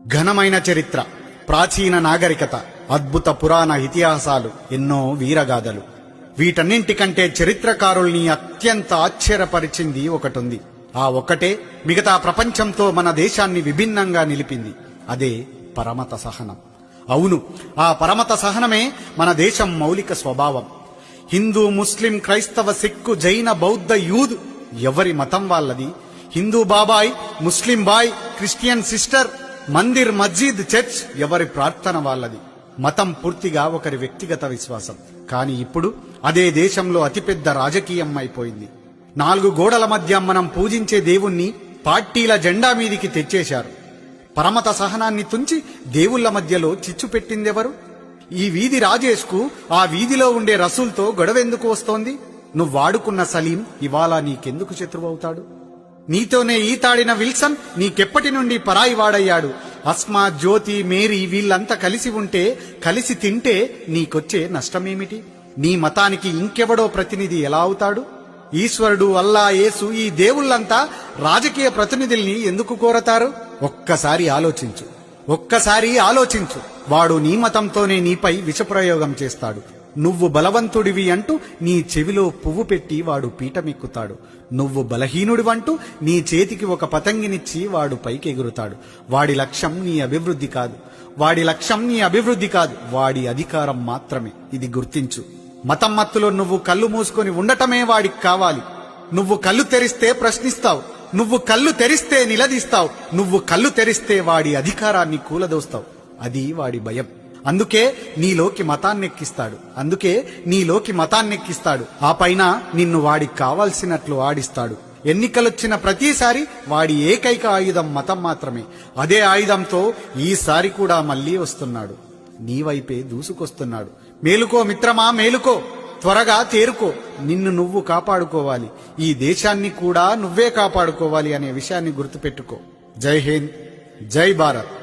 ఘనమైన చరిత్ర, ప్రాచీన నాగరికత, అద్భుత పురాణ ఇతిహాసాలు, ఎన్నో వీరగాథలు. వీటన్నింటికంటే చరిత్రకారుల్ని అత్యంత ఆశ్చర్యపరిచింది ఒకటుంది. ఆ ఒక్కటే మిగతా ప్రపంచంతో మన దేశాన్ని విభిన్నంగా నిలిపింది. అదే పరమత సహనం. అవును, ఆ పరమత సహనమే మన దేశం మౌలిక స్వభావం. హిందూ, ముస్లిం, క్రైస్తవ, సిక్కు, జైన, బౌద్ధ, యూద్ ఎవరి మతం వాళ్ళది. హిందూ బాబాయ్, ముస్లిం బాయ్, క్రిస్టియన్ సిస్టర్, మందిర్, మస్జిద్, చర్చ్ ఎవరి ప్రార్థన వాళ్ళది. మతం పూర్తిగా ఒకరి వ్యక్తిగత విశ్వాసం. కానీ ఇప్పుడు అదే దేశంలో అతిపెద్ద రాజకీయం అయిపోయింది. 4 గోడల మధ్య మనం పూజించే దేవుణ్ణి పార్టీల జెండా మీదికి తెచ్చేశారు. పరమత సహనాన్ని తుంచి దేవుళ్ల మధ్యలో చిచ్చు పెట్టిందెవరు? ఈ వీధి రాజేష్కు ఆ వీధిలో ఉండే రసూల్తో గొడవెందుకు వస్తోంది? నువ్వాడుకున్న సలీం ఇవాళ నీకెందుకు శత్రువవుతాడు? నీతోనే ఈతాడిన విల్సన్ నీకెప్పటి నుండి పరాయి వాడయ్యాడు? అస్మా, జ్యోతి, మేరీ వీళ్ళంతా కలిసి ఉంటే, కలిసి తింటే నీకొచ్చే నష్టమేమిటి? నీ మతానికి ఇంకెవడో ప్రతినిధి ఎలా అవుతాడు? ఈశ్వరుడు, అల్లా, యేసు ఈ దేవుళ్ళంతా రాజకీయ ప్రతినిధుల్ని ఎందుకు కోరతారు? ఒక్కసారి ఆలోచించు. వాడు నీ మతంతోనే నీపై విషప్రయోగం చేస్తాడు. నువ్వు బలవంతుడివి అంటూ నీ చెవిలో పువ్వు పెట్టి వాడు పీఠమెక్కుతాడు. నువ్వు బలహీనుడివంటూ నీ చేతికి ఒక పతంగినిచ్చి వాడు పైకి ఎగురుతాడు. వాడి లక్ష్యం నీ అభివృద్ధి కాదు, వాడి అధికారం మాత్రమే. ఇది గుర్తించు. మతం మత్తులో నువ్వు కళ్ళు మూసుకొని ఉండటమే వాడికి కావాలి. నువ్వు కళ్ళు తెరిస్తే ప్రశ్నిస్తావు, నువ్వు కళ్ళు తెరిస్తే నిలదీస్తావు, నువ్వు కళ్ళు తెరిస్తే వాడి అధికారాన్ని కూలదోస్తావు. అది వాడి భయం. అందుకే నీలోకి మతాన్నెక్కిస్తాడు. ఆ పైన నిన్ను వాడికి కావాల్సినట్లు ఆడిస్తాడు. ఎన్నికలొచ్చిన ప్రతిసారి వాడి ఏకైక ఆయుధం మతం మాత్రమే. అదే ఆయుధంతో ఈసారి కూడా మళ్లీ వస్తున్నాడు. నీ వైపే దూసుకొస్తున్నాడు. మేలుకో మిత్రమా, మేలుకో, త్వరగా తేరుకో. నిన్ను నువ్వు కాపాడుకోవాలి, ఈ దేశాన్ని కూడా నువ్వే కాపాడుకోవాలి అనే విషయాన్ని గుర్తుపెట్టుకో. జై హింద్, జై భారత్.